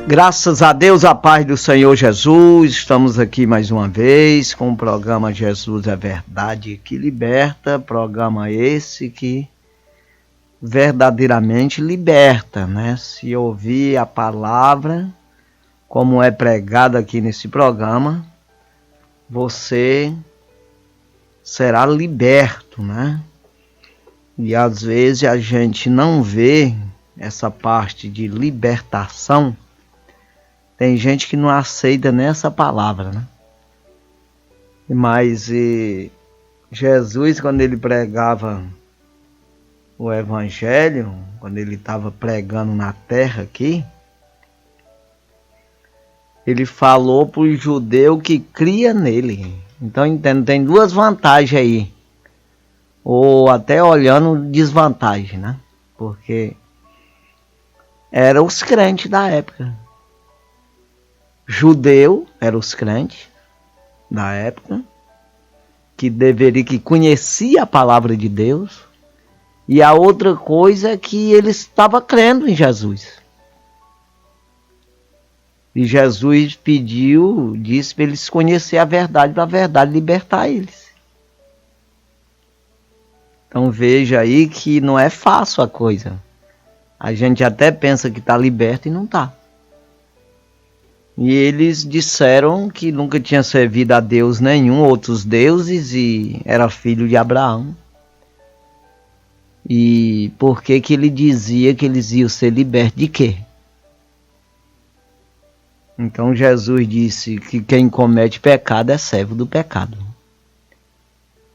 Graças a Deus, a paz do Senhor Jesus, estamos aqui mais uma vez com o programa Jesus é Verdade que Liberta, programa esse que verdadeiramente liberta, né? Se ouvir a palavra, como é pregada aqui nesse programa, você será liberto, né? E às vezes a gente não vê essa parte de libertação. Tem gente que não aceita nessa palavra, né? Mas Jesus, quando ele pregava o Evangelho, quando ele estava pregando na terra aqui, ele falou para o judeu que cria nele. Então, entendo, tem duas vantagens aí. Ou até olhando desvantagem, né? Porque eram os crentes da época. Judeu eram os crentes da época, que conhecia a palavra de Deus, e a outra coisa é que ele estava crendo em Jesus. E Jesus disse para eles conhecer a verdade, para a verdade libertar eles. Então veja aí que não é fácil a coisa. A gente até pensa que está liberto e não está. E eles disseram que nunca tinha servido a Deus nenhum, outros deuses, e era filho de Abraão. E por que ele dizia que eles iam ser libertos de quê? Então Jesus disse que quem comete pecado é servo do pecado.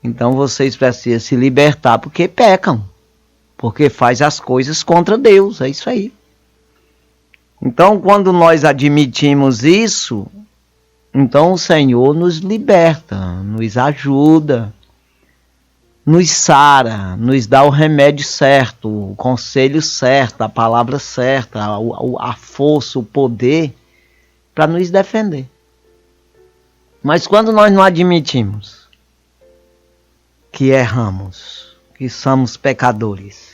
Então vocês precisam se libertar porque pecam, porque faz as coisas contra Deus, é isso aí. Então, quando nós admitimos isso, então o Senhor nos liberta, nos ajuda, nos sara, nos dá o remédio certo, o conselho certo, a palavra certa, a força, o poder para nos defender. Mas quando nós não admitimos que erramos, que somos pecadores,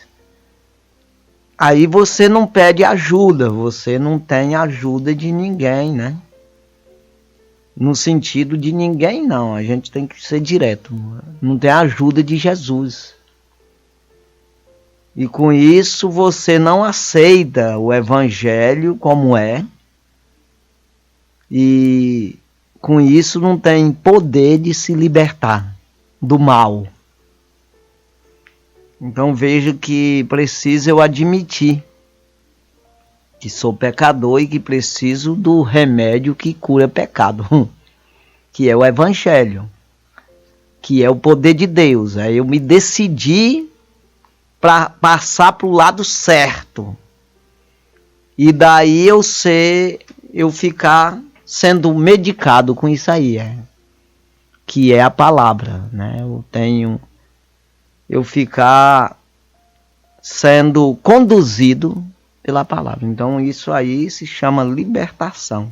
aí você não pede ajuda, você não tem ajuda de ninguém, né? No sentido de ninguém, não. A gente tem que ser direto. Não tem ajuda de Jesus. E com isso você não aceita o Evangelho como é. E com isso não tem poder de se libertar do mal. Então veja que preciso eu admitir que sou pecador e que preciso do remédio que cura pecado, que é o Evangelho, que é o poder de Deus. Aí eu me decidi para passar para o lado certo. E daí eu ficar sendo medicado com isso aí, que é a palavra, né? Eu ficar sendo conduzido pela palavra. Então isso aí se chama libertação.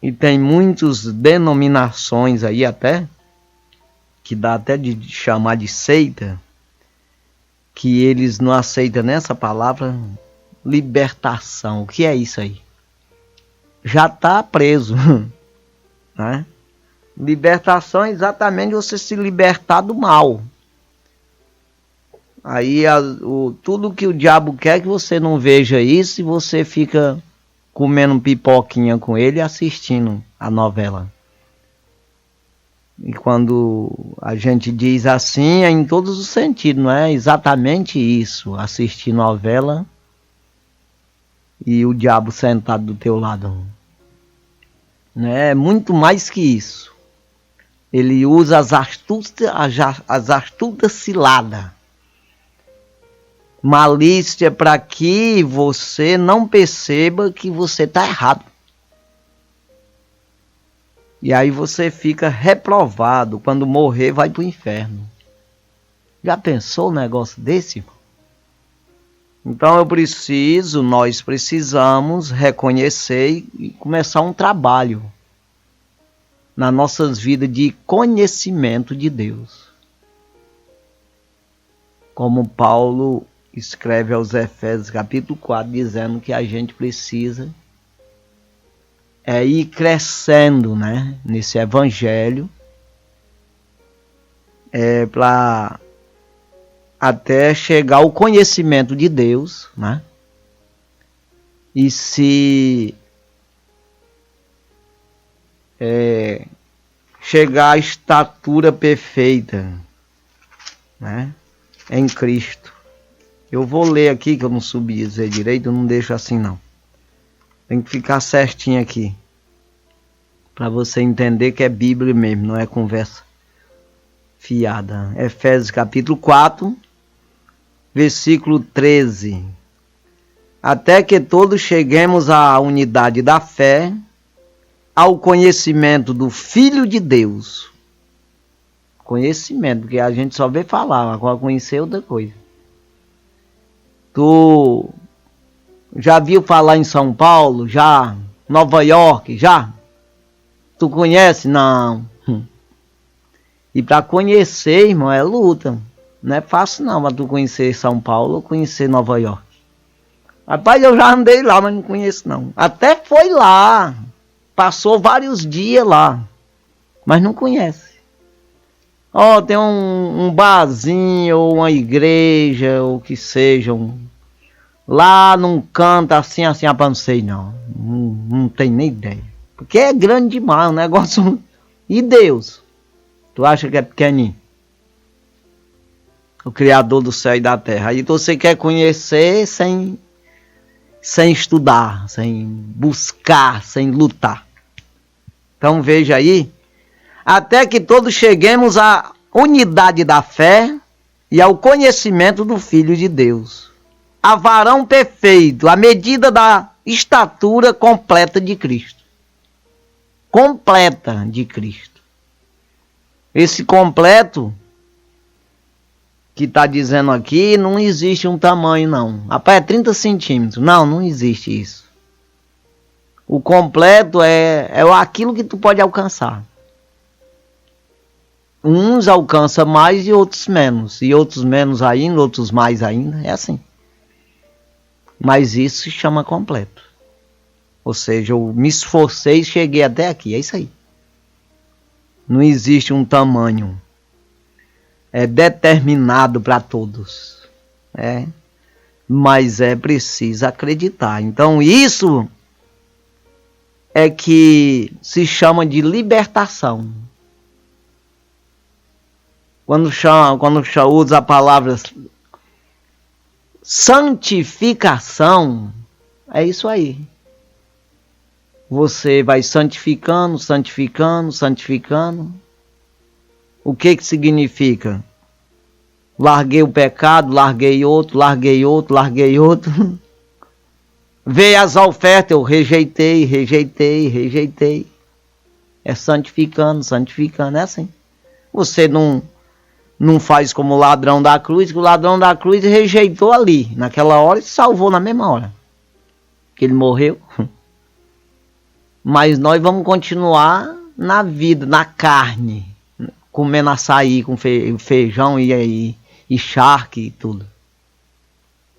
E tem muitas denominações aí até, que dá até de chamar de seita, que eles não aceitam nessa palavra libertação. O que é isso aí? Já está preso, né? Libertação é exatamente você se libertar do mal. Aí tudo que o diabo quer que você não veja isso, e você fica comendo pipoquinha com ele e assistindo a novela. E quando a gente diz assim, é em todos os sentidos, não é exatamente isso, assistir novela e o diabo sentado do teu lado. É muito mais que isso. Ele usa as astutas ciladas, malícia, para que você não perceba que você está errado. E aí você fica reprovado, quando morrer vai para o inferno. Já pensou um negócio desse? Então nós precisamos reconhecer e começar um trabalho nas nossas vidas de conhecimento de Deus. Como Paulo escreve aos Efésios, capítulo 4, dizendo que a gente precisa ir crescendo, né, nesse evangelho, para até chegar ao conhecimento de Deus, né? E se chegar à estatura perfeita, né, em Cristo. Eu vou ler aqui, que eu não soube dizer direito, eu não deixo assim não. Tem que ficar certinho aqui, para você entender que é Bíblia mesmo, não é conversa fiada. Efésios capítulo 4, versículo 13. Até que todos cheguemos à unidade da fé, ao conhecimento do Filho de Deus. Conhecimento, porque a gente só vê falar, agora conhecer é outra coisa. Tu já viu falar em São Paulo? Já? Nova York? Já? Tu conhece? Não. E para conhecer, irmão, é luta. Não é fácil não, para tu conhecer São Paulo ou conhecer Nova York. Rapaz, eu já andei lá, mas não conheço não. Até foi lá. Passou vários dias lá. Mas não conhece. Ó, tem um barzinho, ou uma igreja, ou que seja. Lá num canto assim, não sei não. Não tem nem ideia. Porque é grande demais o negócio. E Deus? Tu acha que é pequenininho? O Criador do céu e da terra. Aí você quer conhecer sem estudar, sem buscar, sem lutar. Então veja aí. Até que todos cheguemos à unidade da fé e ao conhecimento do Filho de Deus. A varão perfeito, à medida da estatura completa de Cristo. Completa de Cristo. Esse completo que está dizendo aqui, não existe um tamanho não. Rapaz, é 30 centímetros. Não existe isso. O completo é aquilo que tu pode alcançar. Uns alcançam mais e outros menos. E outros menos ainda, outros mais ainda. É assim. Mas isso se chama completo. Ou seja, eu me esforcei e cheguei até aqui. É isso aí. Não existe um tamanho determinado para todos. Mas é preciso acreditar. Então isso é que se chama de libertação. Quando usa a palavra santificação, é isso aí. Você vai santificando. O que significa? Larguei o pecado, larguei outro. Veio as ofertas, eu rejeitei. É santificando, é assim. Você não faz como o ladrão da cruz, que o ladrão da cruz rejeitou ali, naquela hora, e salvou na mesma hora que ele morreu. Mas nós vamos continuar na vida, na carne, comendo açaí com feijão e charque e tudo.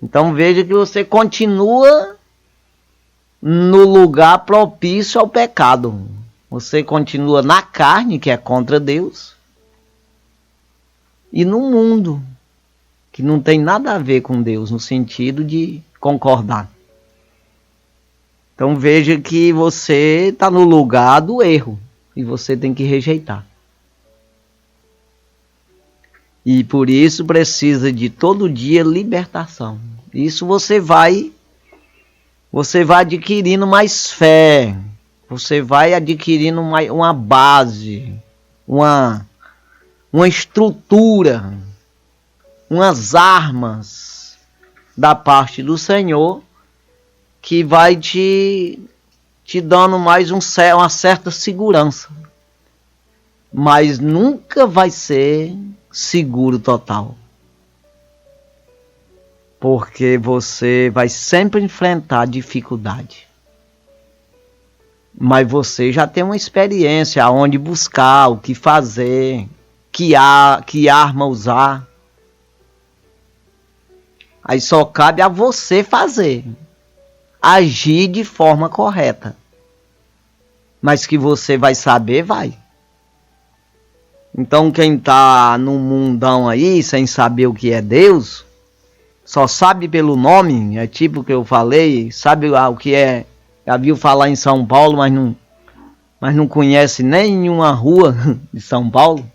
Então veja que você continua no lugar propício ao pecado. Você continua na carne, que é contra Deus, e no mundo, que não tem nada a ver com Deus, no sentido de concordar. Então veja que você está no lugar do erro, e você tem que rejeitar. E por isso precisa de todo dia libertação. Isso você vai adquirindo mais fé, você vai adquirindo uma base, uma estrutura, umas armas da parte do Senhor, que vai te dando mais uma certa segurança. Mas nunca vai ser seguro total. Porque você vai sempre enfrentar dificuldade. Mas você já tem uma experiência aonde buscar, o que fazer, que arma usar. Aí só cabe a você fazer. Agir de forma correta. Mas que você vai saber, vai. Então quem está no mundão aí, sem saber o que é Deus, só sabe pelo nome, é tipo que eu falei, sabe o que é, já viu falar em São Paulo, mas não conhece nenhuma rua de São Paulo.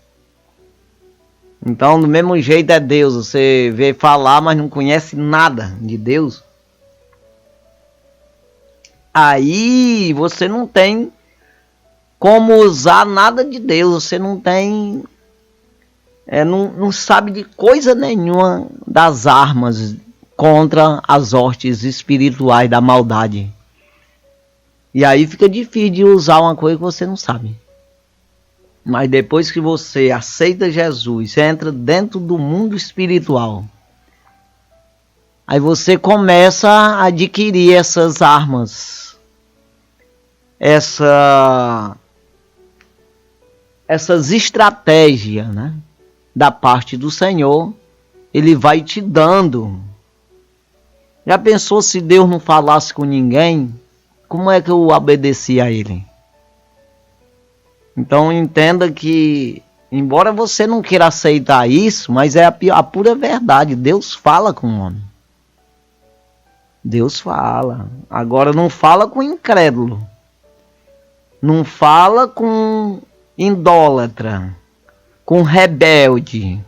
Então, do mesmo jeito é Deus, você vê falar, mas não conhece nada de Deus. Aí você não tem como usar nada de Deus, você não tem, não sabe de coisa nenhuma das armas contra as hostes espirituais da maldade. E aí fica difícil de usar uma coisa que você não sabe. Mas depois que você aceita Jesus, entra dentro do mundo espiritual, aí você começa a adquirir essas armas, essas estratégias, né? Da parte do Senhor, Ele vai te dando. Já pensou se Deus não falasse com ninguém? Como é que eu obedecia a Ele? Então entenda que, embora você não queira aceitar isso, mas é a pura verdade. Deus fala com o homem. Deus fala. Agora não fala com incrédulo. Não fala com idólatra. Com rebelde.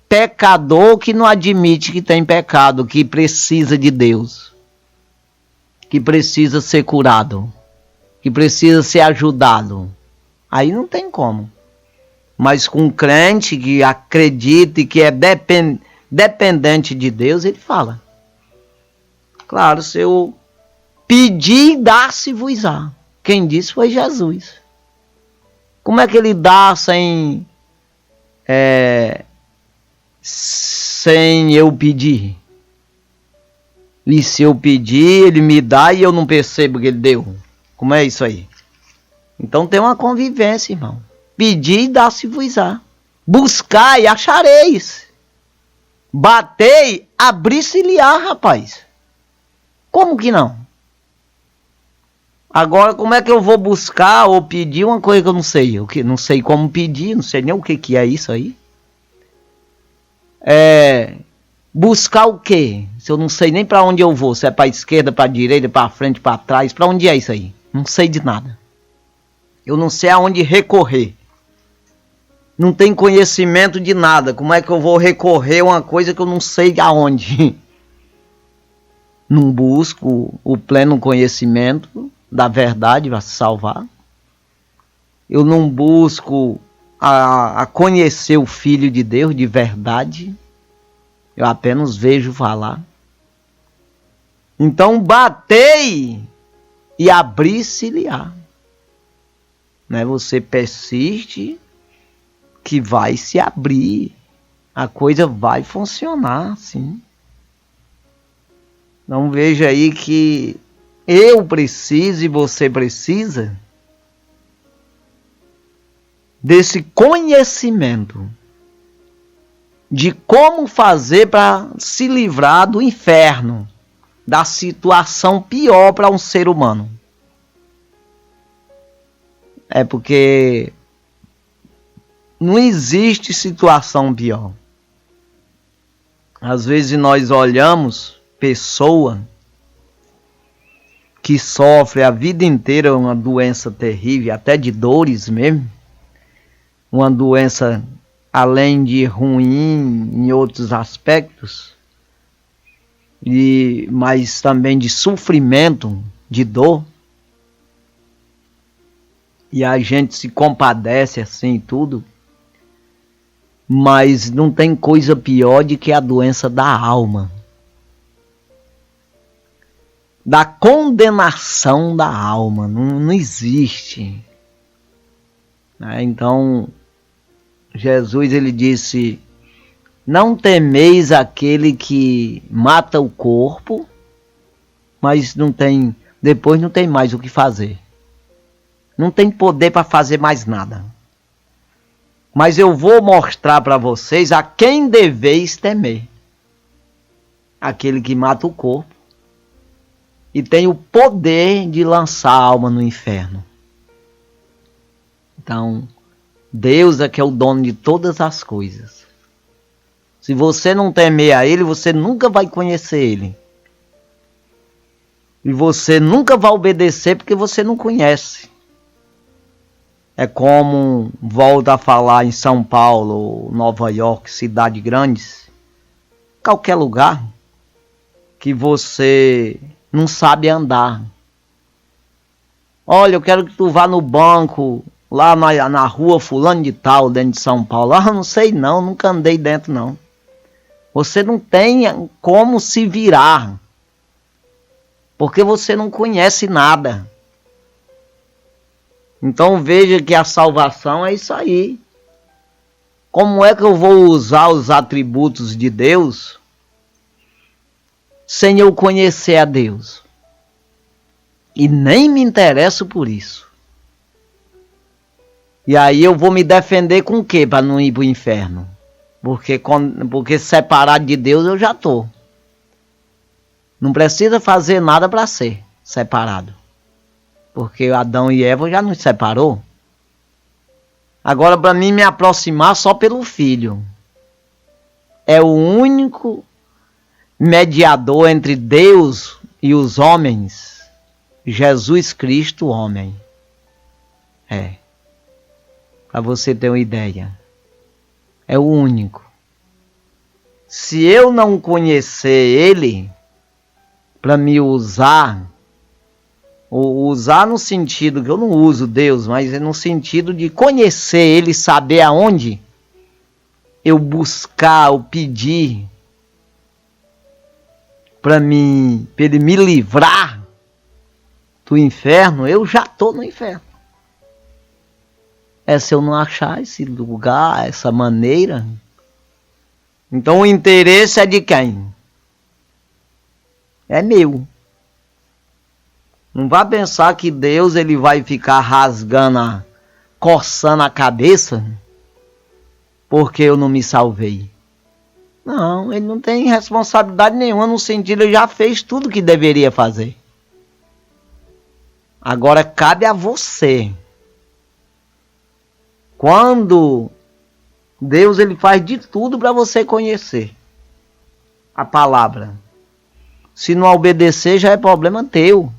Pecador que não admite que tem pecado, que precisa de Deus. Que precisa ser curado. Que precisa ser ajudado. Aí não tem como. Mas com um crente que acredita e que é dependente de Deus, ele fala. Claro, se eu pedir, dá-se-vos-á. Quem disse foi Jesus. Como é que ele dá sem eu pedir? E se eu pedir, ele me dá e eu não percebo que ele deu. Como é isso aí? Então tem uma convivência, irmão. Pedir e dá-se-vos-á. Buscai e achareis. Batei, abri-se-lhe-á, rapaz. Como que não? Agora, como é que eu vou buscar ou pedir uma coisa que eu não sei? Eu não sei como pedir, não sei nem o que é isso aí. Buscar o quê? Se eu não sei nem para onde eu vou. Se é para a esquerda, para a direita, para frente, para trás. Para onde é isso aí? Não sei de nada. Eu não sei aonde recorrer. Não tenho conhecimento de nada. Como é que eu vou recorrer a uma coisa que eu não sei aonde? Não busco o pleno conhecimento da verdade para se salvar. Eu não busco a conhecer o Filho de Deus de verdade. Eu apenas vejo falar. Então batei e abri-se-lhe-á. Né? Você persiste que vai se abrir. A coisa vai funcionar, sim. Não veja aí que eu preciso e você precisa desse conhecimento de como fazer para se livrar do inferno, da situação pior para um ser humano. É porque não existe situação pior. Às vezes nós olhamos pessoa que sofre a vida inteira uma doença terrível, até de dores mesmo, uma doença além de ruim em outros aspectos, mas também de sofrimento, de dor. E a gente se compadece assim e tudo, mas não tem coisa pior do que a doença da alma. Da condenação da alma, não existe. Então, Jesus ele disse, não temeis aquele que mata o corpo, mas depois não tem mais o que fazer. Não tem poder para fazer mais nada. Mas eu vou mostrar para vocês a quem deveis temer. aquele que mata o corpo, e tem o poder de lançar a alma no inferno. Então, Deus é que é o dono de todas as coisas. Se você não temer a Ele, você nunca vai conhecer Ele. E você nunca vai obedecer porque você não conhece. É como, volta a falar em São Paulo, Nova York, cidades grandes, qualquer lugar que você não sabe andar. Olha, eu quero que tu vá no banco, lá na rua fulano de tal, dentro de São Paulo. Ah, não sei não, nunca andei dentro não. Você não tem como se virar, porque você não conhece nada. Então veja que a salvação é isso aí. Como é que eu vou usar os atributos de Deus sem eu conhecer a Deus? E nem me interesso por isso. E aí eu vou me defender com o quê para não ir para o inferno? Porque separado de Deus eu já estou. Não precisa fazer nada para ser separado. Porque Adão e Eva já nos separou. Agora, para mim me aproximar só pelo Filho. É o único mediador entre Deus e os homens. Jesus Cristo, homem. Para você ter uma ideia. É o único. Se eu não conhecer Ele, para me usar, ou usar no sentido que eu não uso Deus, mas é no sentido de conhecer Ele, saber aonde eu buscar, eu pedir para Ele me livrar do inferno, eu já estou no inferno. Se eu não achar esse lugar, essa maneira. Então o interesse é de quem? É meu. Não vá pensar que Deus ele vai ficar rasgando, coçando a cabeça porque eu não me salvei. Não, ele não tem responsabilidade nenhuma no sentido, ele já fez tudo que deveria fazer. Agora cabe a você. Quando Deus ele faz de tudo para você conhecer a palavra. Se não obedecer já é problema teu.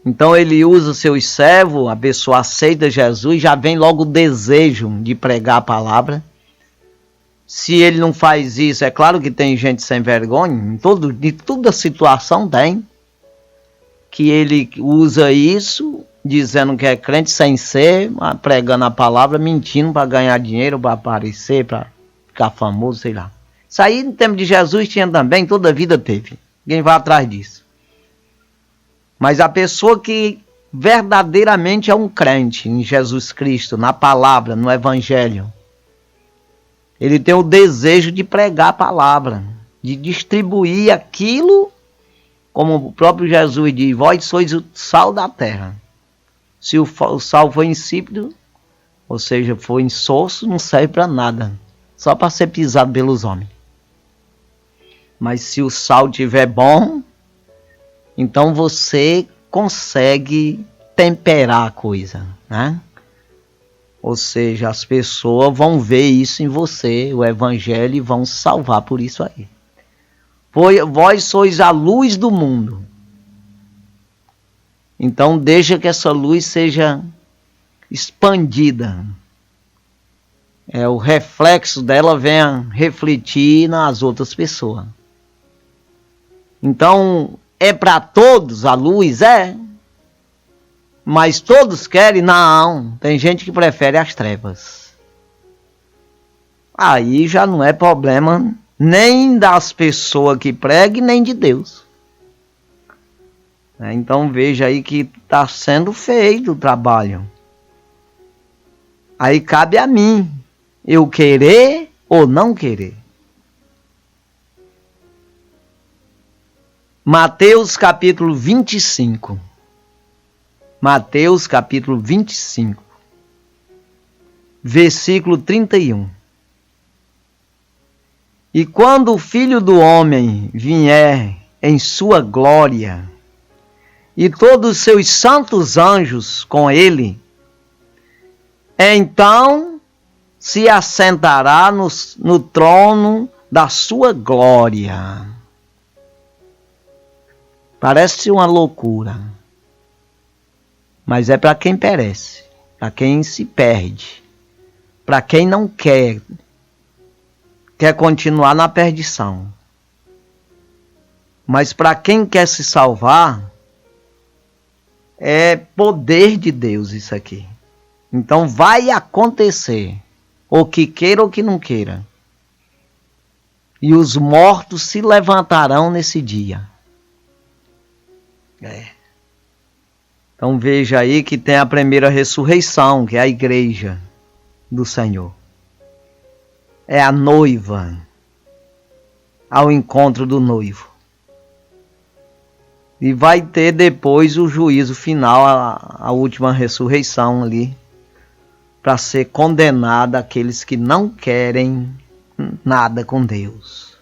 Então ele usa seus servos, a pessoa aceita Jesus, já vem logo o desejo de pregar a palavra. Se ele não faz isso, é claro que tem gente sem vergonha, de toda situação tem, que ele usa isso, dizendo que é crente sem ser, pregando a palavra, mentindo para ganhar dinheiro, para aparecer, para ficar famoso, sei lá. Isso aí no tempo de Jesus tinha também, toda a vida teve. Ninguém vai atrás disso. Mas a pessoa que verdadeiramente é um crente em Jesus Cristo, na palavra, no Evangelho, ele tem o desejo de pregar a palavra, de distribuir aquilo, como o próprio Jesus diz, vós sois o sal da terra. Se o sal for insípido, ou seja, for insosso, não serve para nada, só para ser pisado pelos homens. Mas se o sal estiver bom, então você consegue temperar a coisa, né? Ou seja, as pessoas vão ver isso em você, o evangelho, e vão se salvar por isso aí. Vós sois a luz do mundo. Então deixa que essa luz seja expandida. O reflexo dela venha refletir nas outras pessoas. Então, é para todos a luz? Mas todos querem? Não. Tem gente que prefere as trevas. Aí já não é problema nem das pessoas que pregam, nem de Deus. Então veja aí que está sendo feito o trabalho. Aí cabe a mim, eu querer ou não querer. Mateus capítulo 25. Mateus capítulo 25. Versículo 31. E quando o Filho do Homem vier em sua glória, e todos os seus santos anjos com ele, então se assentará no trono da sua glória. Parece uma loucura, mas é para quem perece, para quem se perde, para quem não quer continuar na perdição. Mas para quem quer se salvar, é poder de Deus isso aqui. Então vai acontecer, ou que queira ou que não queira. E os mortos se levantarão nesse dia. Então veja aí que tem a primeira ressurreição, que é a igreja do Senhor. É a noiva ao encontro do noivo. E vai ter depois o juízo final, a última ressurreição ali, para ser condenado aqueles que não querem nada com Deus.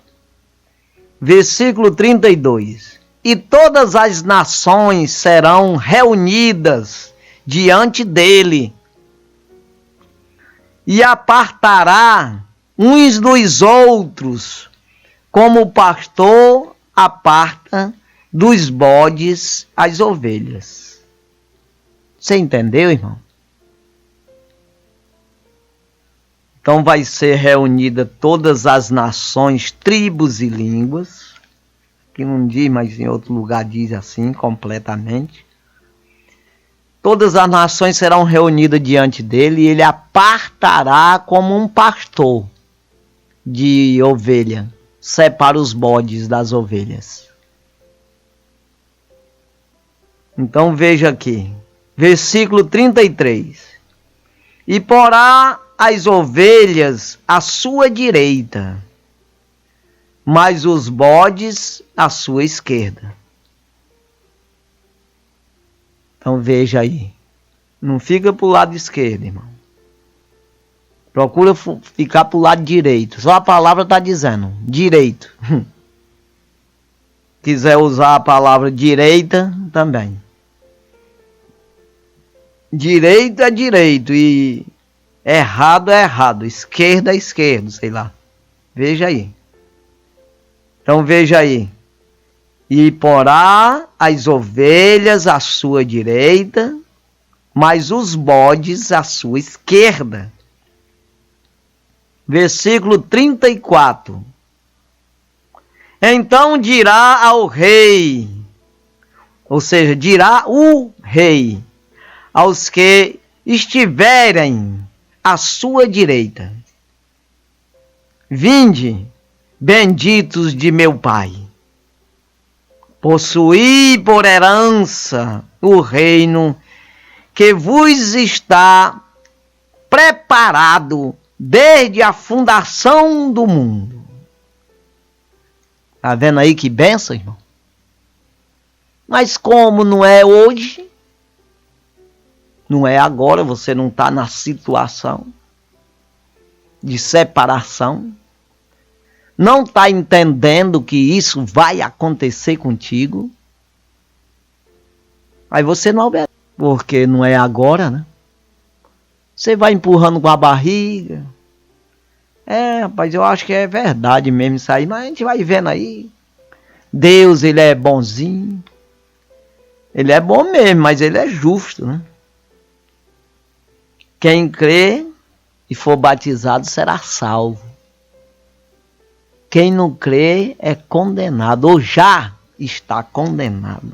Versículo 32. E todas as nações serão reunidas diante dele, e apartará uns dos outros, como o pastor aparta dos bodes as ovelhas. Você entendeu, irmão? Então vai ser reunida todas as nações, tribos e línguas, que não diz, mas em outro lugar diz assim, completamente. Todas as nações serão reunidas diante dele, e ele apartará como um pastor de ovelha, separa os bodes das ovelhas. Então veja aqui, versículo 33. E porá as ovelhas à sua direita, mas os bodes à sua esquerda. Então veja aí, não fica para o lado esquerdo, irmão. Procura ficar para o lado direito. Só a palavra está dizendo, direito. Quiser usar a palavra direita, também. Direito é direito e errado é errado. Esquerda é esquerdo, sei lá. Veja aí. Então veja aí. E porá as ovelhas à sua direita, mas os bodes à sua esquerda. Versículo 34. Então dirá ao rei, ou seja, dirá o rei, aos que estiverem à sua direita: vinde, benditos de meu Pai, possuí por herança o reino que vos está preparado desde a fundação do mundo. Está vendo aí que bênção, irmão? Mas como não é hoje, não é agora, você não está na situação de separação, não está entendendo que isso vai acontecer contigo, aí você não obedece, porque não é agora, né? Você vai empurrando com a barriga. Rapaz, eu acho que é verdade mesmo isso aí, mas a gente vai vendo aí. Deus, ele é bonzinho. Ele é bom mesmo, mas ele é justo, né? Quem crê e for batizado será salvo. Quem não crê é condenado, ou já está condenado.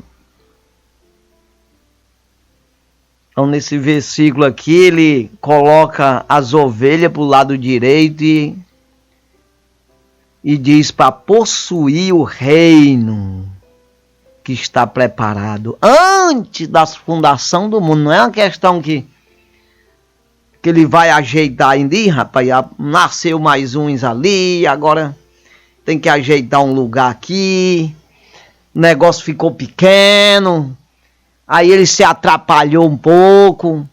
Então, nesse versículo aqui, ele coloca as ovelhas para o lado direito e diz para possuir o reino que está preparado antes da fundação do mundo. Não é uma questão que ele vai ajeitar ainda, rapaz, nasceu mais uns ali, agora tem que ajeitar um lugar aqui, o negócio ficou pequeno. Aí ele se atrapalhou um pouco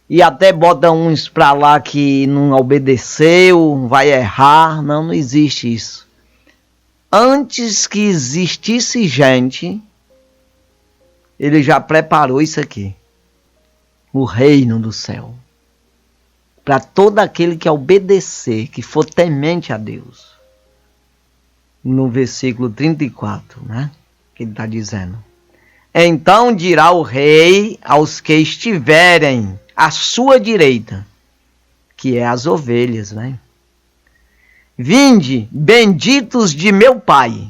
e até bota uns pra lá que não obedeceu, vai errar. Não existe isso. antes que existisse gente, ele já preparou isso aqui. O reino do céu. Para todo aquele que obedecer, que for temente a Deus. No versículo 34, né? Que ele está dizendo. Então dirá o rei aos que estiverem à sua direita, que é as ovelhas, né? Vinde, benditos de meu Pai,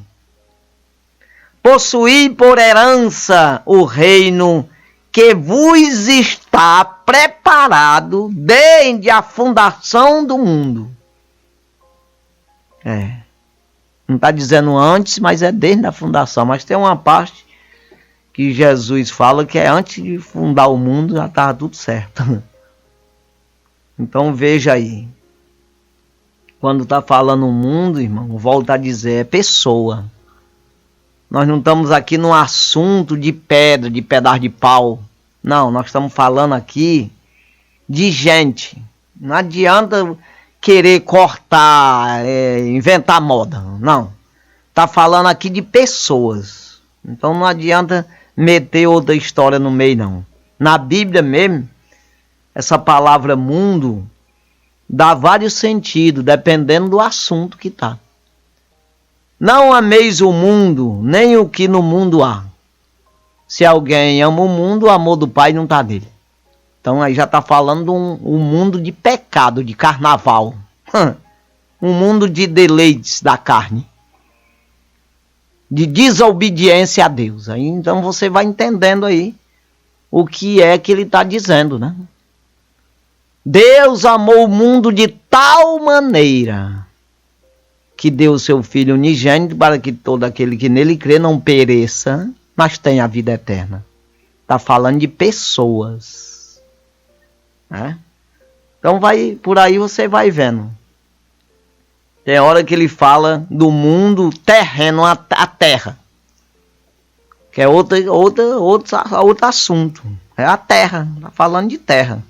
possuí por herança o reino que vos está preparado desde a fundação do mundo. Não está dizendo antes, mas é desde a fundação. Mas tem uma parte que Jesus fala que é antes de fundar o mundo, já estava tudo certo. Então veja aí. Quando está falando o mundo, irmão, volta a dizer, é pessoa. Nós não estamos aqui num assunto de pedra, de pedaço de pau. Não, nós estamos falando aqui de gente. Não adianta querer cortar, inventar moda. Não. Está falando aqui de pessoas. Então não adianta meter outra história no meio, não. Na Bíblia mesmo, essa palavra mundo dá vários sentidos, dependendo do assunto que está. Não ameis o mundo, nem o que no mundo há. Se alguém ama o mundo, o amor do Pai não está nele. Então aí já está falando um mundo de pecado, de carnaval. Um mundo de deleites da carne. De desobediência a Deus. Aí, então você vai entendendo aí o que é que ele está dizendo, né? Deus amou o mundo de tal maneira que deu o seu Filho unigênito para que todo aquele que nele crê não pereça, mas tenha a vida eterna. Está falando de pessoas. Né? Então por aí você vai vendo. Tem hora que ele fala do mundo terreno, a terra. Que é outro assunto. É a terra. Está falando de terra.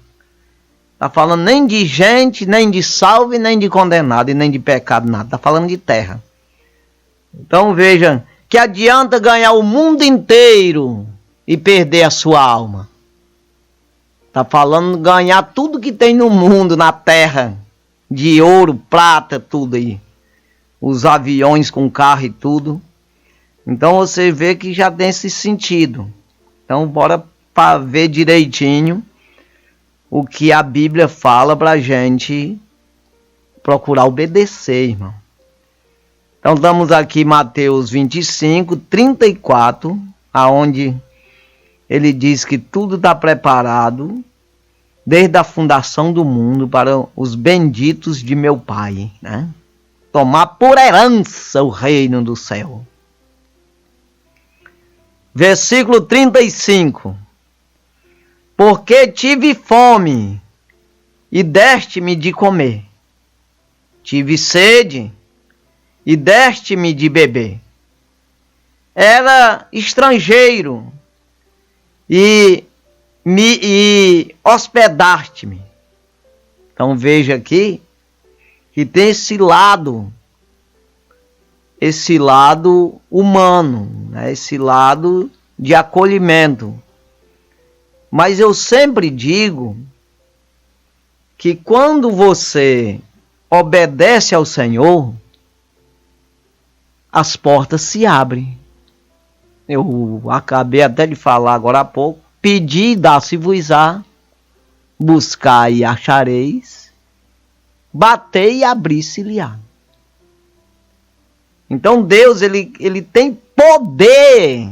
Está falando nem de gente, nem de salvo, nem de condenado, e nem de pecado, nada. Está falando de terra. Então veja, que adianta ganhar o mundo inteiro e perder a sua alma. Está falando ganhar tudo que tem no mundo, na terra. De ouro, prata, tudo aí. Os aviões com carro e tudo. Então você vê que já tem esse sentido. Então bora para ver direitinho o que a Bíblia fala para a gente procurar obedecer, irmão. Então estamos aqui em Mateus 25, 34, aonde ele diz que tudo está preparado desde a fundação do mundo para os benditos de meu Pai, né? Tomar por herança o reino do céu. Versículo 35. Porque tive fome e deste-me de comer. Tive sede e deste-me de beber. Era estrangeiro e hospedaste-me. Então veja aqui que tem esse lado humano, né? Esse lado de acolhimento. Mas eu sempre digo que quando você obedece ao Senhor, as portas se abrem. Eu acabei até de falar agora há pouco. Pedi e dá-se-vos-á, buscai e achareis, batei e abri-se-lhe-á. Então Deus ele tem poder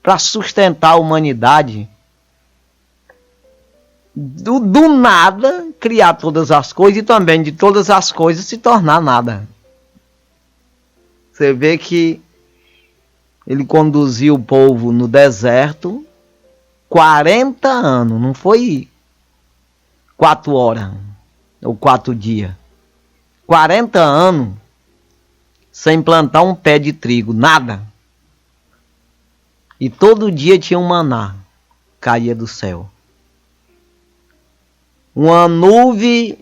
para sustentar a humanidade. Do nada criar todas as coisas e também de todas as coisas se tornar nada. Você vê que ele conduziu o povo no deserto 40 anos, não foi 4 horas ou 4 dias. 40 anos sem plantar um pé de trigo, nada. E todo dia tinha um maná, caía do céu. Uma nuvem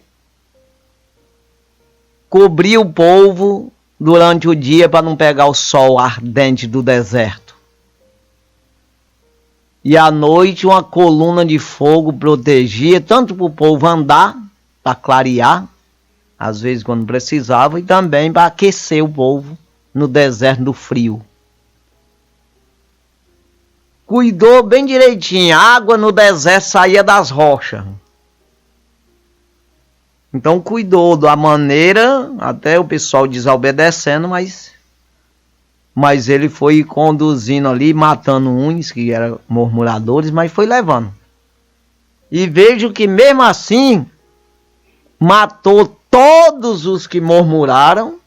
cobria o povo durante o dia para não pegar o sol ardente do deserto. E à noite uma coluna de fogo protegia, tanto para o povo andar, para clarear, às vezes quando precisava, e também para aquecer o povo no deserto do frio. Cuidou bem direitinho, a água no deserto saía das rochas. Então cuidou da maneira, até o pessoal desobedecendo, mas ele foi conduzindo ali, matando uns que eram murmuradores, mas foi levando. E vejo que mesmo assim, matou todos os que murmuraram.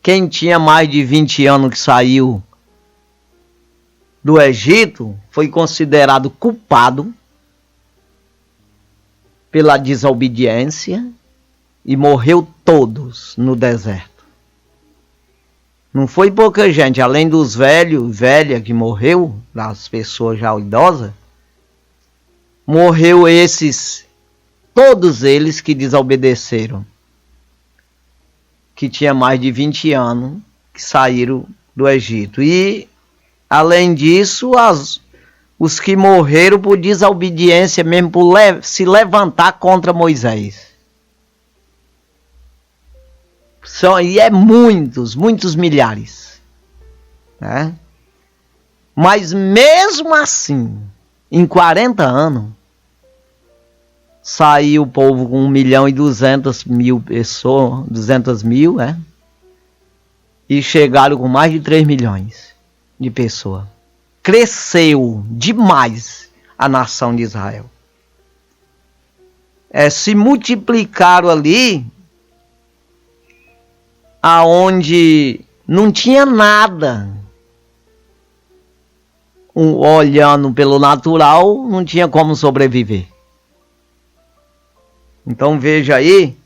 Quem tinha mais de 20 anos que saiu do Egito foi considerado culpado pela desobediência e morreu todos no deserto. Não foi pouca gente, além dos velhos, velha que morreu, das pessoas já idosas, morreu todos eles que desobedeceram, que tinha mais de 20 anos, que saíram do Egito. E, além disso, os que morreram por desobediência mesmo, por se levantar contra Moisés. E é muitos milhares. Né? Mas mesmo assim, em 40 anos, saiu o povo com 1.200.000 pessoas, 200 mil, né? E chegaram com mais de 3 milhões de pessoas. Cresceu demais a nação de Israel. Se multiplicaram ali, aonde não tinha nada. Olhando pelo natural, não tinha como sobreviver. Então veja aí,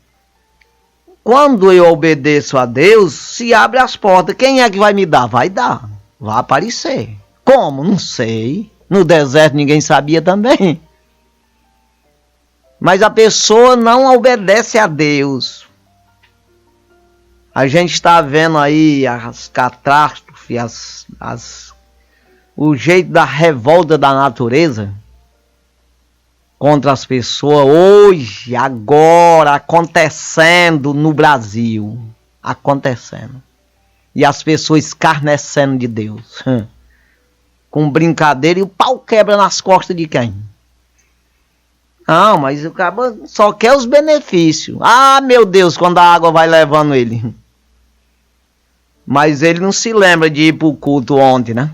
quando eu obedeço a Deus, se abre as portas. Quem é que vai me dar? Vai dar, vai aparecer. Como? Não sei. No deserto ninguém sabia também. Mas a pessoa não obedece a Deus. A gente está vendo aí as catástrofes, o jeito da revolta da natureza contra as pessoas hoje, agora, acontecendo no Brasil. Acontecendo. E as pessoas escarnecendo de Deus. Com brincadeira, e o pau quebra nas costas de quem? Não, mas o cara só quer os benefícios. Ah, meu Deus, quando a água vai levando ele. Mas ele não se lembra de ir para o culto ontem, né?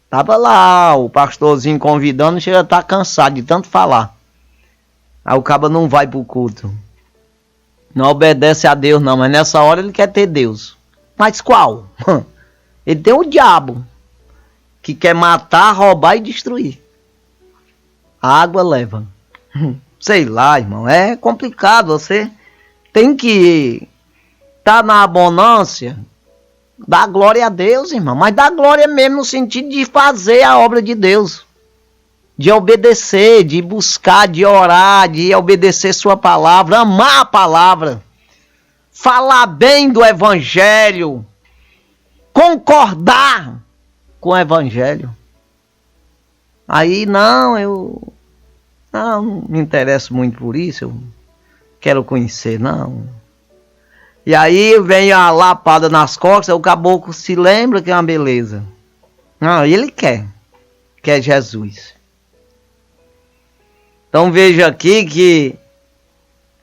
Tava lá, o pastorzinho convidando, chega a estar cansado de tanto falar. Aí o cara não vai para o culto. Não obedece a Deus não, mas nessa hora ele quer ter Deus. Mas qual? Ele tem o diabo, que quer matar, roubar e destruir. A água leva. Sei lá, irmão, é complicado. Você tem que estar na abundância, dar glória a Deus, irmão. Mas dar glória mesmo no sentido de fazer a obra de Deus. De obedecer, de buscar, de orar, de obedecer sua palavra, amar a palavra. Falar bem do evangelho. Concordar com o evangelho. Aí não me interesso muito por isso, eu quero conhecer, não. E aí vem a lapada nas costas, o caboclo se lembra que é uma beleza. Não, ele quer Jesus. Então veja aqui que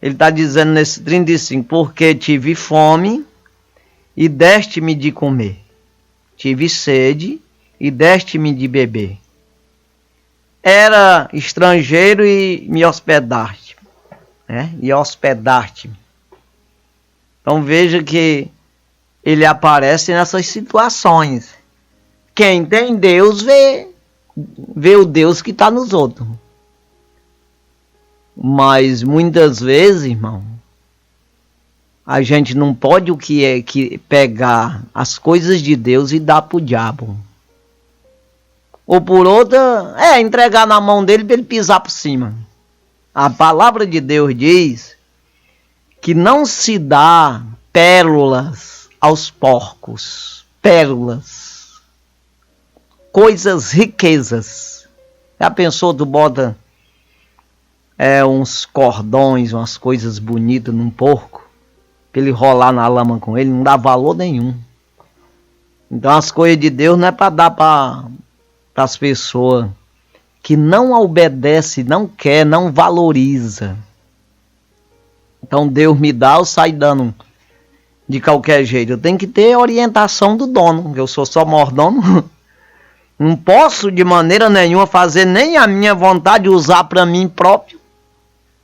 ele está dizendo nesse 35, porque tive fome e deste-me de comer, tive sede e deste-me de beber. Era estrangeiro e me hospedaste, né? E hospedaste. Então veja que ele aparece nessas situações. Quem tem Deus vê o Deus que está nos outros. Mas muitas vezes, irmão, a gente não pode pegar as coisas de Deus e dar para o diabo. Ou por outra, entregar na mão dele para ele pisar por cima. A palavra de Deus diz que não se dá pérolas aos porcos. Pérolas. Coisas, riquezas. Já pensou, tu bota uns cordões, umas coisas bonitas num porco, pra ele rolar na lama com ele, não dá valor nenhum. Então as coisas de Deus não é para dar para as pessoas que não obedece, não quer, não valoriza. Então Deus me dá, eu saio dando de qualquer jeito. Eu tenho que ter orientação do dono, eu sou só mordomo. Não posso de maneira nenhuma fazer nem a minha vontade, usar para mim próprio.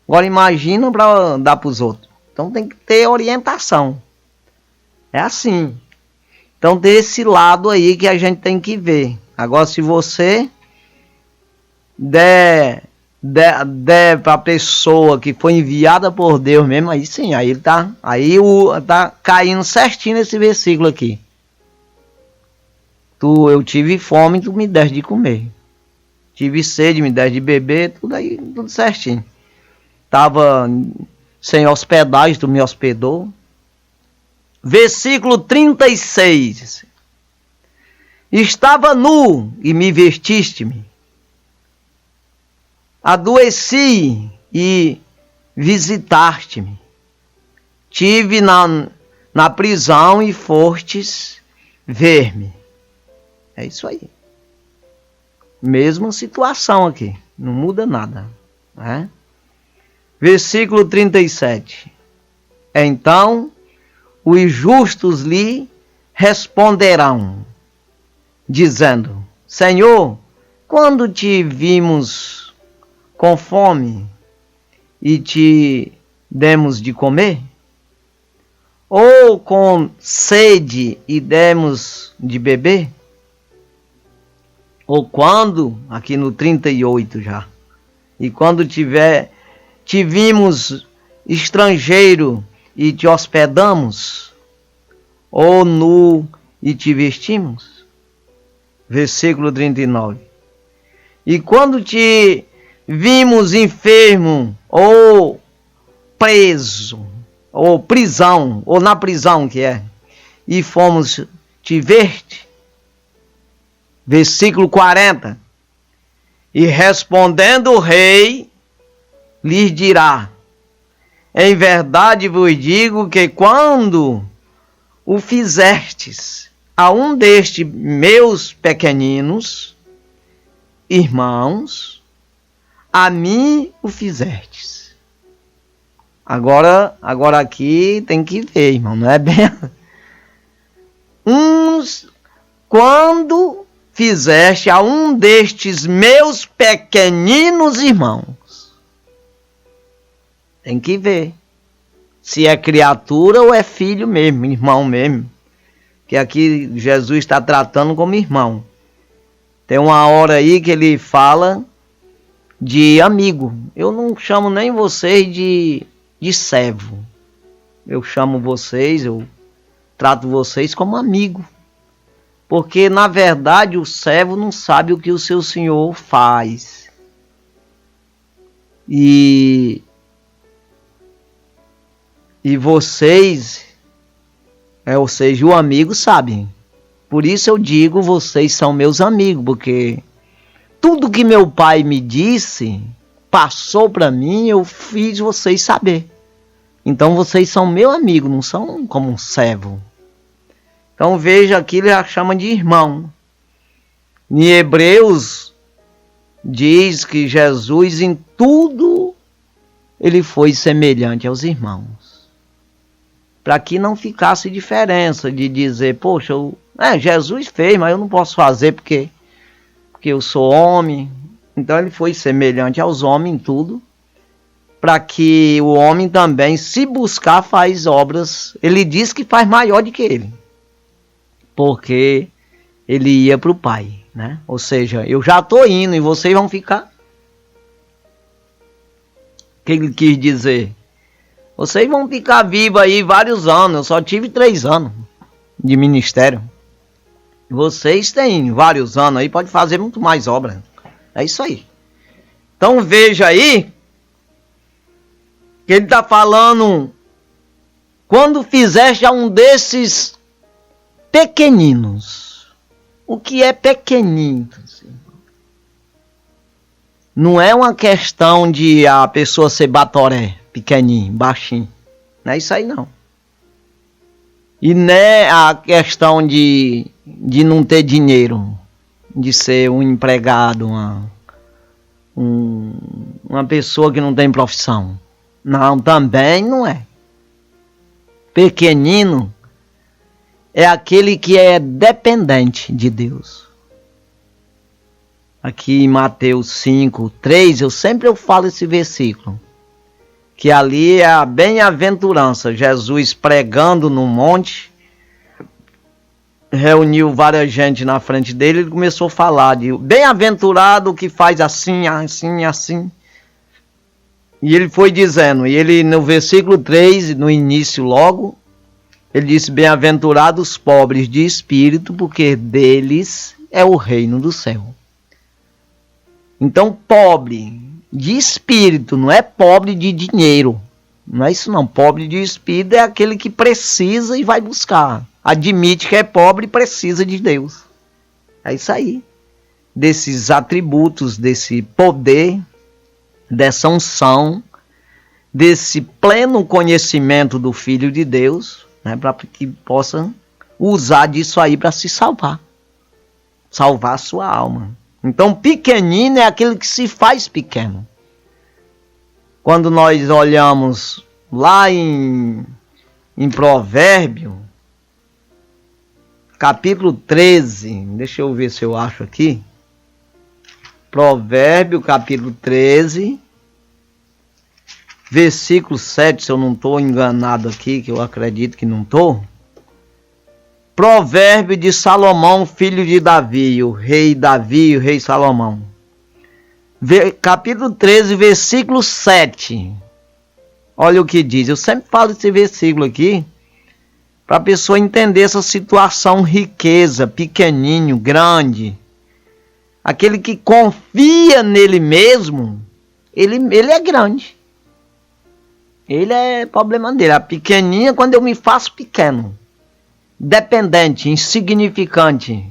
Agora imagina para dar para os outros. Então tem que ter orientação. É assim. Então tem esse lado aí que a gente tem que ver. Agora se você der para a pessoa que foi enviada por Deus mesmo, aí sim, aí tá caindo certinho nesse versículo aqui. Eu tive fome, tu me deste de comer. Tive sede, me deste de beber, tudo certinho. Tava sem hospedagem, tu me hospedou. Versículo 36. Estava nu e me vestiste-me. Adoeci e visitaste-me. Tive na prisão e fostes ver-me. É isso aí. Mesma situação aqui. Não muda nada. Né? Versículo 37. Então os justos lhe responderão, dizendo: Senhor, quando te vimos com fome e te demos de comer? Ou com sede e demos de beber? Ou quando, aqui no 38 já, e quando te vimos estrangeiro e te hospedamos? Ou nu e te vestimos? Versículo 39. E quando te vimos enfermo ou preso, ou prisão, ou na prisão que é, e fomos te ver-te? Versículo 40. E respondendo o rei, lhes dirá: em verdade vos digo que quando o fizestes a um destes meus pequeninos irmãos, a mim o fizestes. Agora aqui tem que ver, irmão, não é bem... Quando fizeste a um destes meus pequeninos irmãos. Tem que ver se é criatura ou é filho mesmo, irmão mesmo. Que aqui Jesus está tratando como irmão. Tem uma hora aí que ele fala de amigo. Eu não chamo nem vocês de servo. Eu chamo vocês, eu trato vocês como amigo. Porque, na verdade, o servo não sabe o que o seu senhor faz. E vocês, ou seja, o amigo sabe. Por isso eu digo, vocês são meus amigos, porque tudo que meu pai me disse, passou para mim, eu fiz vocês saber. Então vocês são meu amigo, não são como um servo. Então veja aqui, ele já chama de irmão. Em Hebreus diz que Jesus em tudo ele foi semelhante aos irmãos. Para que não ficasse diferença de dizer, poxa, Jesus fez, mas eu não posso fazer porque eu sou homem. Então ele foi semelhante aos homens em tudo, para que o homem também, se buscar, faz obras. Ele diz que faz maior do que ele, porque ele ia para o Pai, né? Ou seja, eu já estou indo e vocês vão ficar. O que ele quis dizer? Vocês vão ficar vivos aí vários anos. Eu só tive 3 anos de ministério. Vocês têm vários anos aí, pode fazer muito mais obra. É isso aí. Então veja aí que ele está falando quando fizeste a um desses pequeninos. O que é pequenino? Não é uma questão de a pessoa ser batoré, pequenininho, baixinho. Não é isso aí, não. E não é a questão de não ter dinheiro, de ser um empregado, uma pessoa que não tem profissão. Não, também não é. Pequenino é aquele que é dependente de Deus. Aqui em Mateus 5, 3, eu falo esse versículo. Que ali é a bem-aventurança. Jesus pregando no monte, reuniu várias gente na frente dele, ele começou a falar de bem-aventurado que faz assim, assim, assim. E ele foi dizendo, e ele no versículo 3, no início logo, ele disse, bem-aventurados os pobres de espírito, porque deles é o reino do céu. Então, pobre de espírito, não é pobre de dinheiro. Não é isso não. Pobre de espírito é aquele que precisa e vai buscar. Admite que é pobre e precisa de Deus. É isso aí. Desses atributos, desse poder, dessa unção, desse pleno conhecimento do Filho de Deus, né, para que possa usar disso aí para se salvar. Salvar a sua alma. Então, pequenino é aquele que se faz pequeno. Quando nós olhamos lá em Provérbio, capítulo 13, deixa eu ver se eu acho aqui. Provérbio, capítulo 13, versículo 7, se eu não estou enganado aqui, que eu acredito que não estou. Provérbio de Salomão, filho de Davi, o rei Salomão. Capítulo 13, versículo 7. Olha o que diz. Eu sempre falo esse versículo aqui para a pessoa entender essa situação, riqueza, pequenininho, grande. Aquele que confia nele mesmo, ele é grande. Ele é problema dele. A pequenininha é quando eu me faço pequeno. Dependente, insignificante,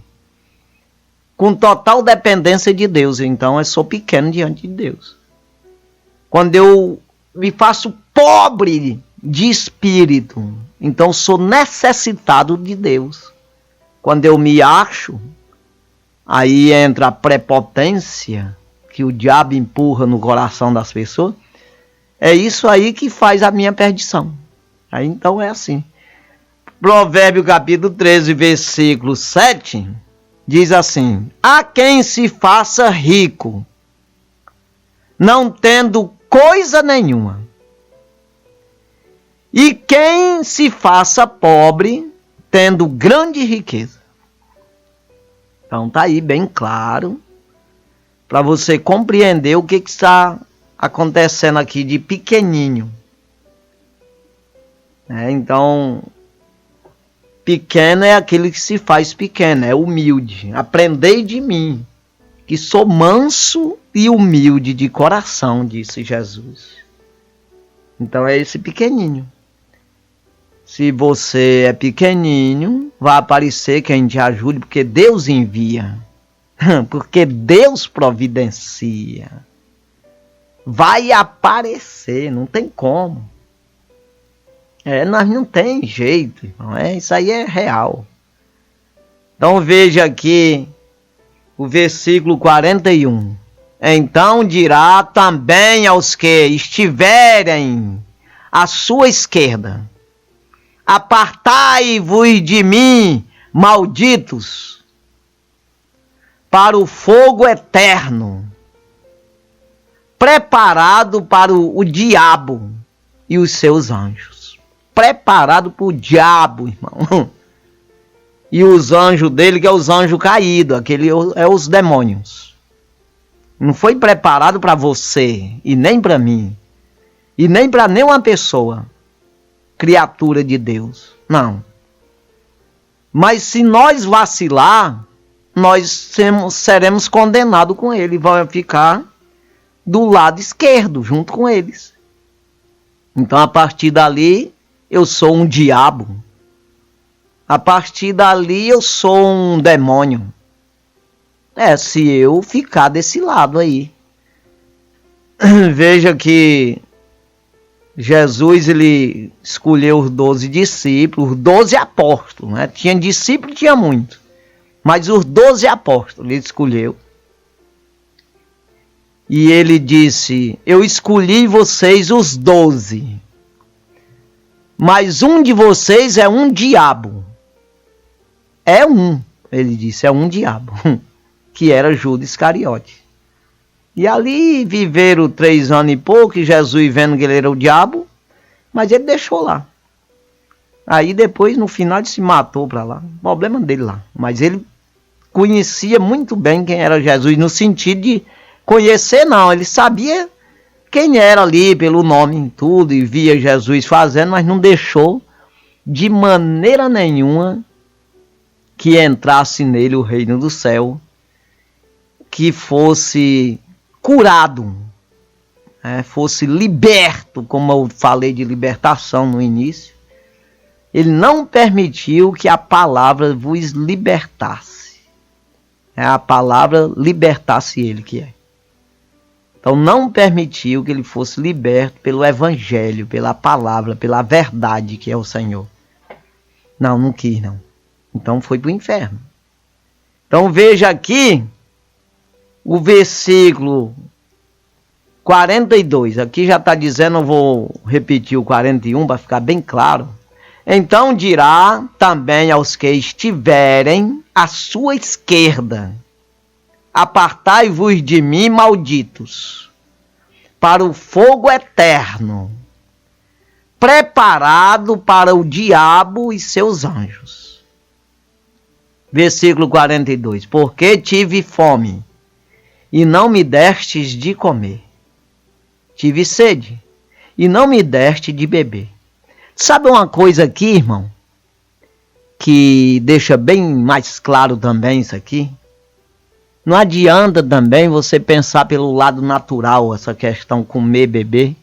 com total dependência de Deus. Então eu sou pequeno diante de Deus. Quando eu me faço pobre de espírito, então sou necessitado de Deus. Quando eu me acho, aí entra a prepotência que o diabo empurra no coração das pessoas. É isso aí que faz a minha perdição. Aí então é assim. Provérbio capítulo 13, versículo 7, diz assim: há quem se faça rico, não tendo coisa nenhuma, e quem se faça pobre, tendo grande riqueza. Então tá aí bem claro, para você compreender o que está acontecendo aqui de pequenininho. Então, pequeno é aquele que se faz pequeno, é humilde. Aprendei de mim, que sou manso e humilde de coração, disse Jesus. Então é esse pequenininho. Se você é pequenininho, vai aparecer quem te ajude, porque Deus envia. Porque Deus providencia. Vai aparecer, não tem como. Nós não tem jeito, irmão. Isso aí é real. Então veja aqui o versículo 41. Então dirá também aos que estiverem à sua esquerda: apartai-vos de mim, malditos, para o fogo eterno, preparado para o diabo e os seus anjos. Preparado para o diabo, irmão. E os anjos dele, que é os anjos caídos, aquele é os demônios. Não foi preparado para você, e nem para mim, e nem para nenhuma pessoa, criatura de Deus. Não. Mas se nós vacilar, nós seremos condenados com ele, vai ficar do lado esquerdo, junto com eles. Então, a partir dali, eu sou um diabo. A partir dali eu sou um demônio. Se eu ficar desse lado aí. Veja que Jesus, ele escolheu os 12 discípulos, os 12 apóstolos, né? Tinha discípulo, tinha muito. Mas os 12 apóstolos ele escolheu. E ele disse, eu escolhi vocês os 12. Mas um de vocês é um diabo. É um, ele disse, é um diabo. Que era Judas Iscariote. E ali viveram 3 anos e pouco, e Jesus vendo que ele era o diabo, mas ele deixou lá. Aí depois, no final, ele se matou para lá. O problema dele lá. Mas ele conhecia muito bem quem era Jesus, no sentido de conhecer não, ele sabia quem era ali, pelo nome e tudo, e via Jesus fazendo, mas não deixou de maneira nenhuma que entrasse nele o reino do céu, que fosse curado, fosse liberto, como eu falei de libertação no início. Ele não permitiu que a palavra vos libertasse. A palavra libertasse ele, que é. Então não permitiu que ele fosse liberto pelo evangelho, pela palavra, pela verdade que é o Senhor. Não quis não. Então foi para o inferno. Então veja aqui o versículo 42, aqui já está dizendo, eu vou repetir o 41 para ficar bem claro. Então dirá também aos que estiverem à sua esquerda, apartai-vos de mim, malditos, para o fogo eterno, preparado para o diabo e seus anjos. Versículo 42, porque tive fome, e não me destes de comer. Tive sede, e não me deste de beber. Sabe uma coisa aqui, irmão, que deixa bem mais claro também isso aqui? Não adianta também você pensar pelo lado natural, essa questão comer, beber.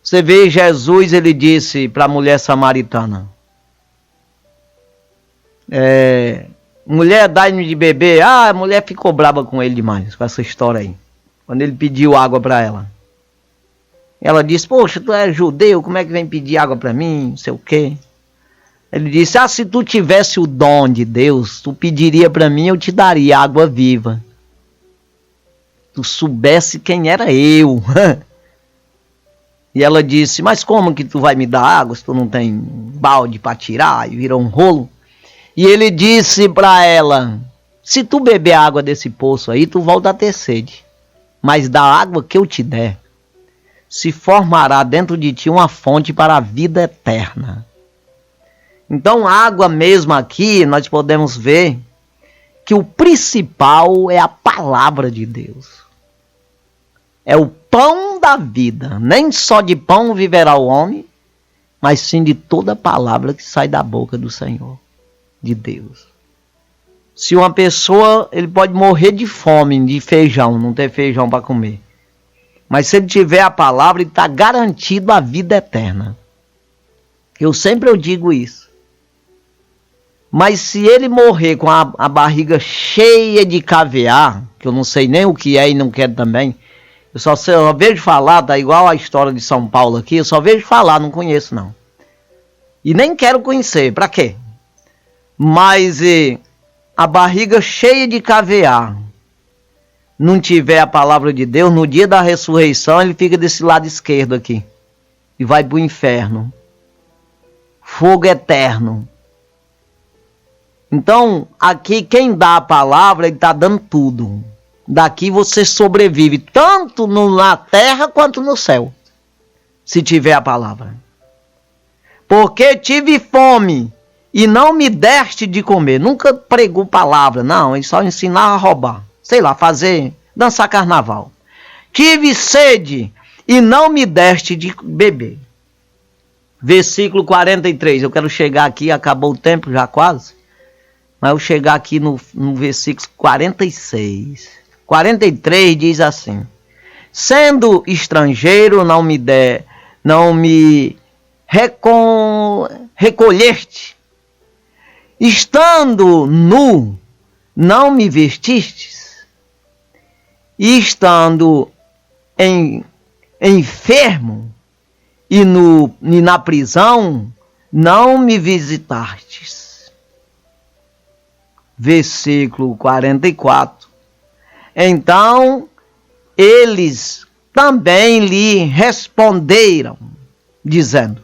Você vê Jesus, ele disse para a mulher samaritana, mulher, dá-me de beber. A mulher ficou brava com ele demais, com essa história aí. Quando ele pediu água para ela. Ela disse, poxa, tu é judeu, como é que vem pedir água para mim? Não sei o quê. Ele disse, se tu tivesse o dom de Deus, tu pediria para mim, eu te daria água viva. Tu soubesse quem era eu. E ela disse, mas como que tu vai me dar água se tu não tem balde para tirar? E virou um rolo. E ele disse para ela, se tu beber água desse poço aí, tu volta a ter sede. Mas da água que eu te der, se formará dentro de ti uma fonte para a vida eterna. Então, água mesmo aqui, nós podemos ver que o principal é a palavra de Deus. É o pão da vida. Nem só de pão viverá o homem, mas sim de toda palavra que sai da boca do Senhor, de Deus. Se uma pessoa, ele pode morrer de fome, de feijão, não ter feijão para comer. Mas se ele tiver a palavra, ele está garantido a vida eterna. Eu sempre digo isso. Mas se ele morrer com a barriga cheia de caviar, que eu não sei nem o que é e não quero também, eu só vejo falar, tá igual a história de São Paulo aqui, eu só vejo falar, não conheço não. E nem quero conhecer, para quê? Mas a barriga cheia de caviar, não tiver a palavra de Deus, no dia da ressurreição ele fica desse lado esquerdo aqui. E vai para o inferno. Fogo eterno. Então, aqui quem dá a palavra, ele está dando tudo. Daqui você sobrevive, tanto na terra quanto no céu. Se tiver a palavra. Porque tive fome e não me deste de comer. Nunca pregou palavra, não. Ele só ensinava a roubar. Sei lá, dançar carnaval. Tive sede e não me deste de beber. Versículo 43. Eu quero chegar aqui, acabou o tempo já quase. Mas eu chegar aqui no versículo 46. 43 diz assim: sendo estrangeiro, não me recolher-te. Estando nu, não me vestistes. E estando enfermo e na prisão, não me visitastes. Versículo 44. Então eles também lhe responderam, dizendo: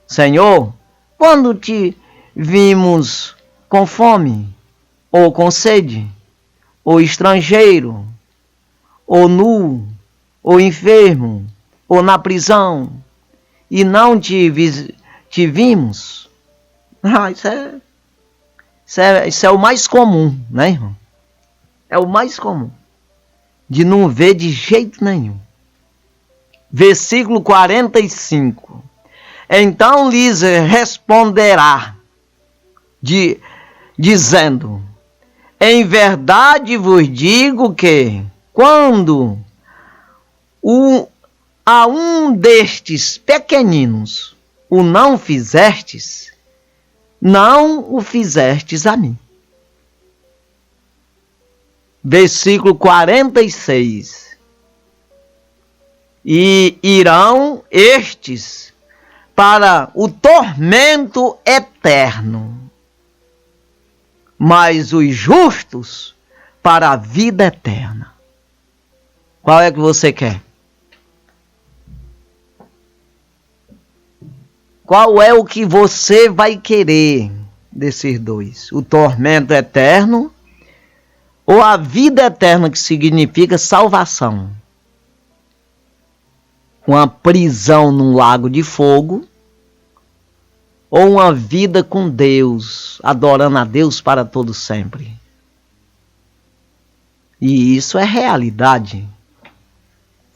Senhor, quando te vimos com fome, ou com sede, ou estrangeiro, ou nu, ou enfermo, ou na prisão, e não te vimos? Isso é o mais comum, né, irmão? É o mais comum. De não ver de jeito nenhum. Versículo 45. Então lhes responderá, dizendo: em verdade vos digo que, quando a um destes pequeninos o não fizestes, não o fizestes a mim. Versículo 46. E irão estes para o tormento eterno, mas os justos para a vida eterna. Qual é que você quer? Qual é o que você vai querer desses dois? O tormento eterno ou a vida eterna, que significa salvação? Uma prisão num lago de fogo, ou uma vida com Deus, adorando a Deus para todo sempre? E isso é realidade.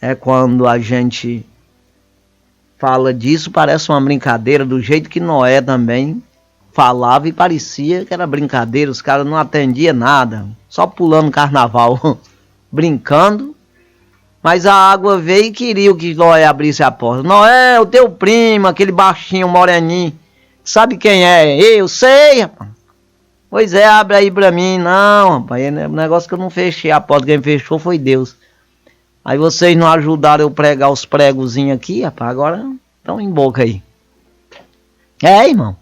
É quando a gente fala disso, parece uma brincadeira, do jeito que Noé também falava e parecia que era brincadeira. Os caras não atendiam nada, só pulando carnaval, brincando. Mas a água veio e queria que Noé abrisse a porta. Noé, o teu primo, aquele baixinho, moreninho, sabe quem é? Eu sei, rapaz. Pois é, abre aí pra mim. Não, rapaz, é um negócio que eu não fechei a porta, quem fechou foi Deus. Aí vocês não ajudaram eu pregar os pregozinhos aqui, rapaz, agora estão em boca aí. É, irmão.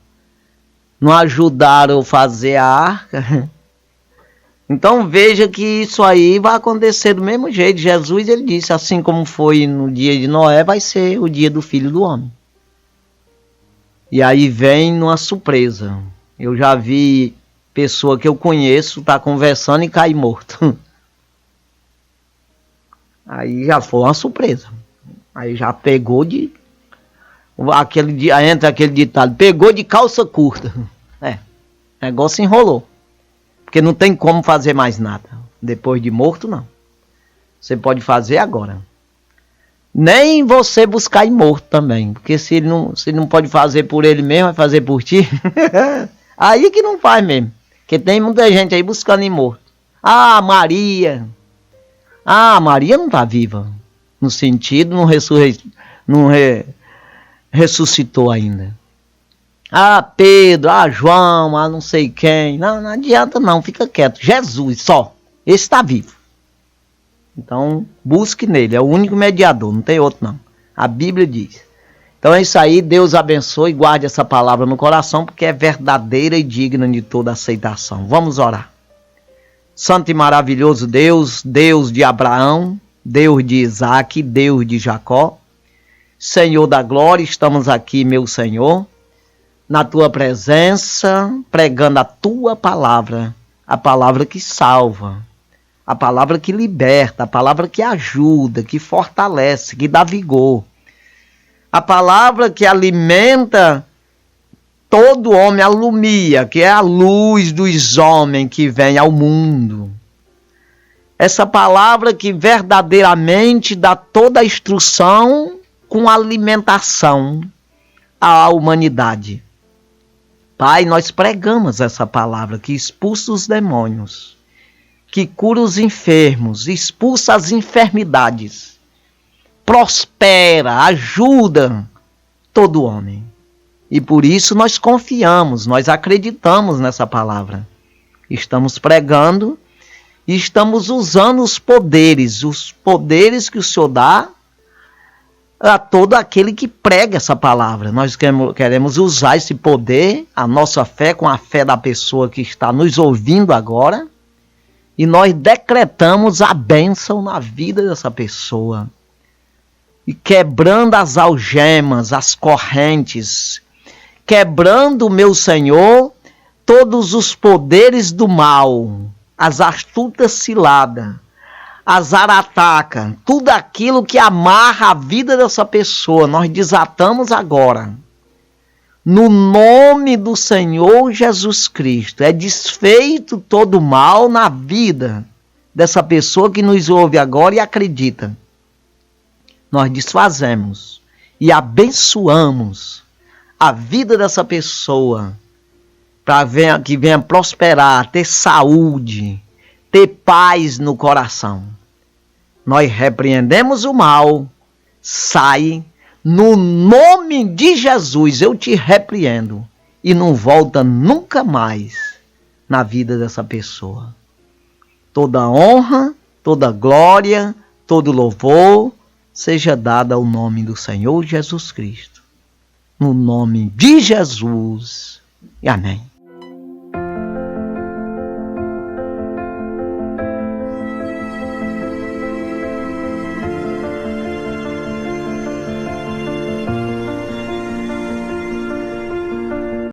Não ajudaram eu fazer a arca. Então veja que isso aí vai acontecer do mesmo jeito. Jesus, ele disse, assim como foi no dia de Noé, vai ser o dia do Filho do Homem. E aí vem numa surpresa. Eu já vi pessoa que eu conheço tá conversando e cair morto. Aí já foi uma surpresa. Aí já pegou de... entra aquele ditado, pegou de calça curta. O negócio enrolou. Porque não tem como fazer mais nada. Depois de morto, não. Você pode fazer agora. Nem você buscar ir morto também. Porque se ele não pode fazer por ele mesmo, vai fazer por ti. Aí que não faz mesmo. Porque tem muita gente aí buscando ir morto. Ah, Maria. Ah, Maria não está viva. No sentido, não ressuscitou ainda. Ah, Pedro, ah, João, ah, não sei quem. Não adianta não, fica quieto. Jesus só, esse está vivo. Então, busque nele, é o único mediador, não tem outro não. A Bíblia diz. Então é isso aí, Deus abençoe e guarde essa palavra no coração, porque é verdadeira e digna de toda aceitação. Vamos orar. Santo e maravilhoso Deus, Deus de Abraão, Deus de Isaac, Deus de Jacó. Senhor da glória, estamos aqui, meu Senhor, na tua presença, pregando a tua palavra, a palavra que salva, a palavra que liberta, a palavra que ajuda, que fortalece, que dá vigor, a palavra que alimenta todo homem, alumia, que é a luz dos homens que vem ao mundo. Essa palavra que verdadeiramente dá toda a instrução com alimentação à humanidade. Pai, nós pregamos essa palavra que expulsa os demônios, que cura os enfermos, expulsa as enfermidades, prospera, ajuda todo homem. E por isso nós confiamos, nós acreditamos nessa palavra. Estamos pregando e estamos usando os poderes que o Senhor dá a todo aquele que prega essa palavra. Nós queremos usar esse poder, a nossa fé, com a fé da pessoa que está nos ouvindo agora, e nós decretamos a bênção na vida dessa pessoa. E quebrando as algemas, as correntes, quebrando, meu Senhor, todos os poderes do mal, as astutas ciladas, as aratacas, tudo aquilo que amarra a vida dessa pessoa, nós desatamos agora. No nome do Senhor Jesus Cristo, é desfeito todo mal na vida dessa pessoa que nos ouve agora e acredita. Nós desfazemos e abençoamos a vida dessa pessoa, para que venha prosperar, ter saúde, ter paz no coração. Nós repreendemos o mal, sai, no nome de Jesus eu te repreendo, e não volta nunca mais na vida dessa pessoa. Toda honra, toda glória, todo louvor seja dado ao nome do Senhor Jesus Cristo. No nome de Jesus. E amém.